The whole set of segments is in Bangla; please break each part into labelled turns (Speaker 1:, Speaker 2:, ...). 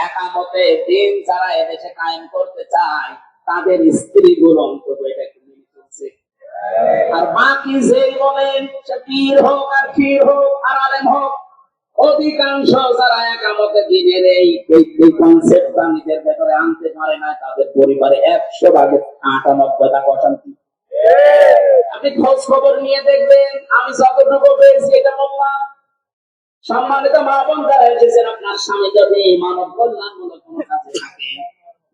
Speaker 1: একামতে দিন যারা এদেশে কায়েম করতে চায় তাদের স্ত্রীগুলো অন্তত এটা মেনে চলছে। আর বাকি যেই বলেন সে পীর হোক আর ক্ষীর হোক আর আলেম হোক, অধিকাংশ যারা একামতে দিনের এই কনসেপ্টটা নিজের ভেতরে আনতে পারে না, তাদের পরিবারে 100 ভাগের 98 অশান্তি। আপনি খোঁজ খবর নিয়ে দেখবেন, আমি যতটুকু পেয়েছি এটা বললাম। সম্মানিত মা বোন যারা এসেছেন, আপনার স্বামী যদি মানব কল্যাণমূলক কোনো কাজে থাকে,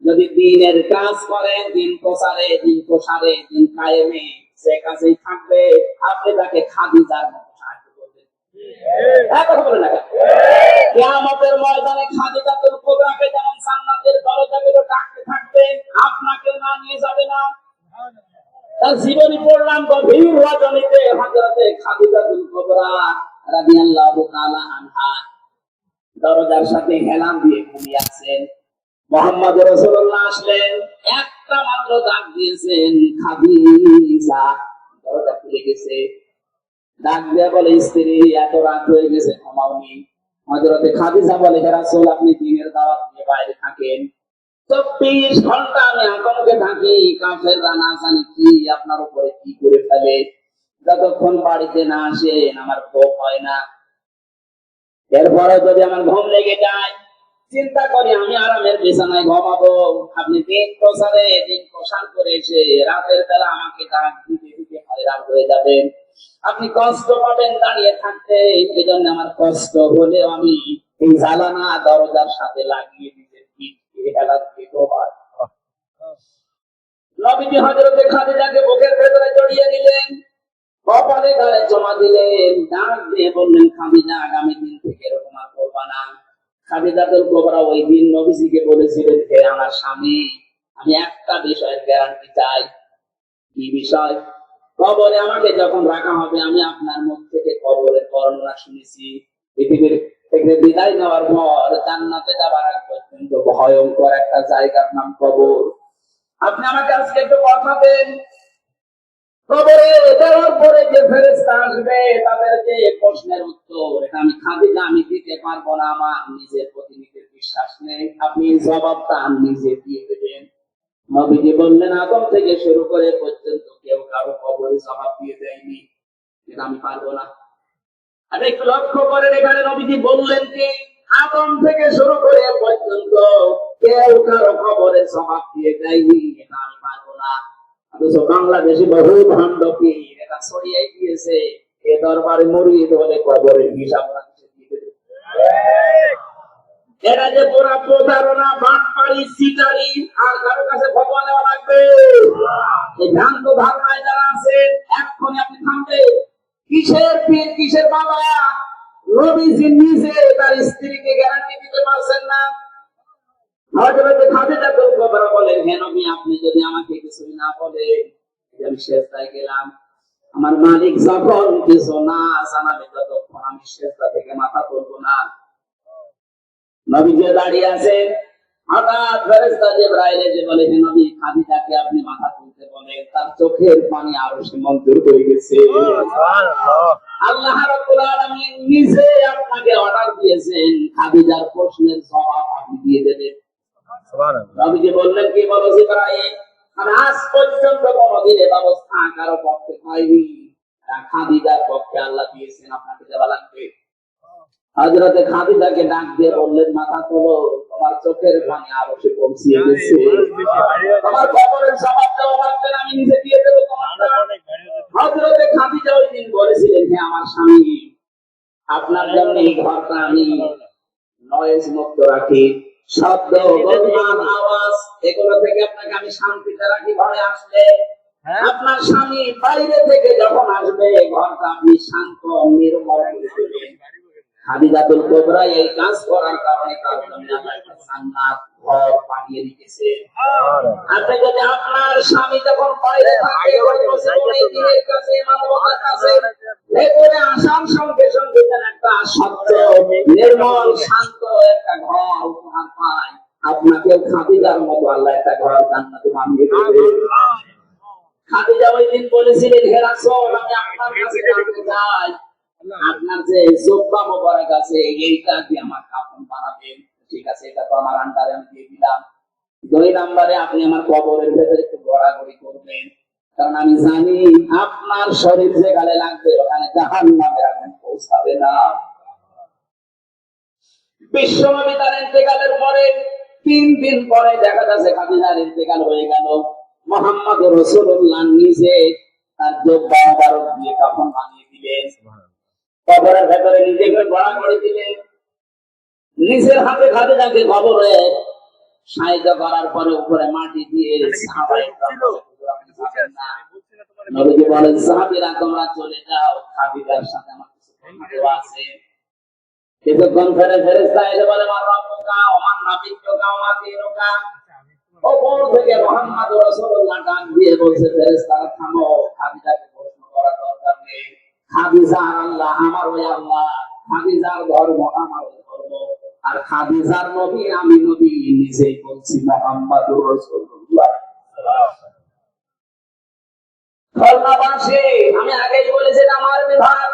Speaker 1: যদি দিনের কাজ করে, দিন প্রচারে, দিন প্রসারে, দিন কায়েমে, সে কাজেই থাকবে, আপনি তাকে খাদিজার মতো সাহায্য করবেন। কথা বলে না, কিয়ামতের ময়দানে খাদিজাতুল কুবরাকে যেমন জান্নাতের দরজাগুলো ডাকতে থাকবে, আপনাকে না নিয়ে যাবে না। তার জীবনী পড়লাম গভীর রজনীতে, হযরতে খাদিজাতুল কুবরা রাদিয়াল্লাহু তাআলা আনহা দরজার সাথে হেলান দিয়ে ঘুমিয়ে আছেন। মুহাম্মদ রাসূলুল্লাহ আসলেন, একটা মাত্র ডাক দিয়েছেন, খাদিজা। দরজা খুলে গেছে। ডাক দিয়ে বলে, স্ত্রী এত রাত হয়ে গেছে, ঘুমাওনি? হযরতে খাদিজা বলে, হে রাসূল, আপনি দিনের দাওয়াত নিয়ে বাইরে থাকেন, 24 ঘন্টা আমি আতঙ্কে থাকি, কাফেররা না জানি কি আপনার উপরে কি করে ফেলে। যতক্ষণ বাড়িতে না আসেন আমার ঘুম হয় না। এরপরে যদি আমার ঘুম লেগে যায়, চিন্তা করি আমি আরামের বিছানায় ঘুমাবো, আপনি দিন প্রসারে, দিন প্রসার করে এসে রাতের বেলা আমাকে ডাক দিতে দিতে হয়রান হয়ে যাবেন, আপনি কষ্ট পাবেন দাঁড়িয়ে থাকতে। এই জন্য আমার কষ্ট হলেও আমি এই জ্বালানা দরজার সাথে লাগিয়ে দিতে নবীজি হযরতে খাদিজাকে বুকের ভেতরে জড়িয়ে নিলেন, কপালে গায়ে জমা দিলেন, ডাক দিয়ে বললেন, খাদিজা, আগামী দিন থেকে এরকম আর করবা না। খাদিজাতুল কুবরা ওই দিন নবীজিকে বলেছিলেন, হে আমার স্বামী, আমি একটা বিষয়ের গ্যারান্টি চাই। কি বিষয়? কবরে আমাকে যখন রাখা হবে, আমি আপনার মুখ থেকে কবরের বর্ণনা শুনেছি, পৃথিবীর থেকে বিদায় নেওয়ার পর জান্নাতে যাবার আগ পর্যন্ত ভয়ঙ্কর একটা জায়গার নাম কবর। আপনি আমাকে আজকে একটু কথা দেন, কবরে যাওয়ার পরে যে ফেরেশতা আসবে তাদের যে প্রশ্নের উত্তর, এটা আমি খাদিজা আমি দিতে পারবো না, আমার নিজের প্রতি নিজের বিশ্বাস নেই, আপনি জবাবটা নিজে দিয়ে দেবেন। নবীজি বললেন, আদম থেকে শুরু করে পর্যন্ত কেউ কারো কবরে জবাব দিয়ে দেয়নি, এটা আমি পারবো না। আর একটু লক্ষ্য করেন, এখানে নবীজি বললেন কি, আদম থেকে শুরু করে পর্যন্ত কেউ কারো কবরে জবাব দিয়ে দেয়নি, এটা আমি পারবো না। অথচ বাংলাদেশে বহু ভণ্ড পীর এটা ছড়িয়ে গিয়েছে, এ দরবারে মুরিদ হলে কবরের হিসাব রাখছে। এরা যে পুরা প্রতারণা, বাটপাড়ি, সিটারি, আর কারো কাছে ফতোয়া নেওয়া লাগবে। এই ভ্রান্ত ধারণায় যারা আছে, এক্ষুনি আপনি থামবে। কিসের পীর, কিসের বাবা? নবীজি নিজে তার স্ত্রীকে গ্যারান্টি দিতে পারছেন না। হযরতে খাদিজাতুল কুবরা বলেন, হে নবী, আপনি যদি আমাকে কিছু না বলেন, আমি সেজদায় গেলাম, আমার মালিক যখন কিছু না জানাবে ততক্ষণ আমি সেজদা থেকে মাথা তুলবো না। নবীজি দাঁড়িয়ে আছেন, হঠাৎ ফেরেশতা জিবরাইল এসে বলে, হে নবী, খাদিজাকে আপনি মাথা তুলতে বলেন, তার চোখের পানি আরো সে মঞ্জুর হয়ে গেছে। সুবহানাল্লাহ। আল্লাহ রাব্বুল আলামিন নিজে আপনাকে অর্ডার দিয়েছেন, খাদিজার প্রশ্নের জবাব আপনি দিয়ে দেবেন। সুবহানাল্লাহ। নবীজি বললেন, কি বলো জিবরাইল? আমি আজ পর্যন্ত কোনদিন এই ব্যবস্থা কারো পক্ষে পাইনি, খাদিজার পক্ষে আল্লাহ দিয়েছেন, আপনাকে দেওয়া লাগবে। হযরতে খাদিজাকে ডাক দিয়ে বললেন, মাথা তোলো, তোমার চোখের পানি আরো সে পৌঁছিয়ে গেছে, তোমার কবরের জবাব দেওয়া লাগবে না, আমি নিজে দিয়ে দেবো তোমারটা। হযরতে খাদিজা ওই দিন বলেছিলেন, হে আমার স্বামী, আপনার জন্য এই ঘরটা আমি নয়েজ মুক্ত রাখি, শব্দ, গতিমান, আওয়াজ এগুলো থেকে আপনাকে আমি শান্তিতে রাখি। ঘরে আসলে আপনার স্বামী বাইরে থেকে যখন আসবে, ঘরটা আপনি শান্ত নির্মল করে দেবেন। খাদিজাতুল কুবরা এই কাজ করার কারণে তার জন্য আল্লাহ জান্নাত ঘর বানিয়ে রেখেছে। আপনি যদি আপনার স্বামী যখন বাইরে থাকে, দিনের কাছে, মানবতার কাছে, ভেতরে আসার সঙ্গে সঙ্গে একটা স্বচ্ছ, নির্মল, শান্ত একটা ঘর উপহার পায়, আপনাকে খাদিজার মতো আল্লাহ একটা ঘর জান্নাতে বানিয়ে দেবে। খাদিজা ওই দিন বলেছিলেন, হে রাসূল, আমি আপনার কাছে জানতে চাই, আপনার যে জুব্বা মোবারক আছে, এইটা দিয়ে আমার কাফন বানাবেন। ঠিক আছে, এটা তো আমার আন্ডারে, আমি দিয়ে দিলাম। 2 নম্বরে আপনি আমার কবরের ভেতরে একটু গড়াগড়ি করবেন, কারণ আমি জানি আপনার শরীর যে গালে লাগবে ওখানে জাহান্নামের আগুন পৌঁছাবে না। বিশ্বনবী তার ইন্তেকালের পরে 3 দিন পরে দেখা যাচ্ছে খাদিজার ইন্তেকাল হয়ে গেল। মুহাম্মদ রাসূলুল্লাহ নিজে তার জুব্বা মুবারক দিয়ে কাফন বানিয়ে দিলেন, কবরের ভেতরে নিজেকে গড়াগড়ি দিলেন, নিজের হাতে খাদিজাকে কবরে সাহায্য করার পরে উপরে মাটি দিয়ে সাহাবায়ে কেরাম নবীজি বলেন, সাহাবীরা তোমরা চলে যাও, খাদিজার সাথে আমার কিছু কথা আছে। কিছুক্ষণ ফেরেশতা এসে বলে, মা রব্বুকা ওয়া মান নাবিয়্যুকা ওয়া মা দীনুকা। ওপর থেকে মুহাম্মদ রাসূলুল্লাহ ডাক দিয়ে বলছে, ফেরেশতারা থামো, খাদিজাকে প্রশ্ন করার দরকার নেই। খাদিজার আল্লাহ আমার ওই আল্লাহ, খাদিজার ধর্ম আমার ওই ধর্ম, আর খাদিজার নবী আমি নবী নিজেই বলছি মুহাম্মদুর রাসূলুল্লাহ। খুলনাবাসী, আমি আগেই বলেছি আমার বিভাগ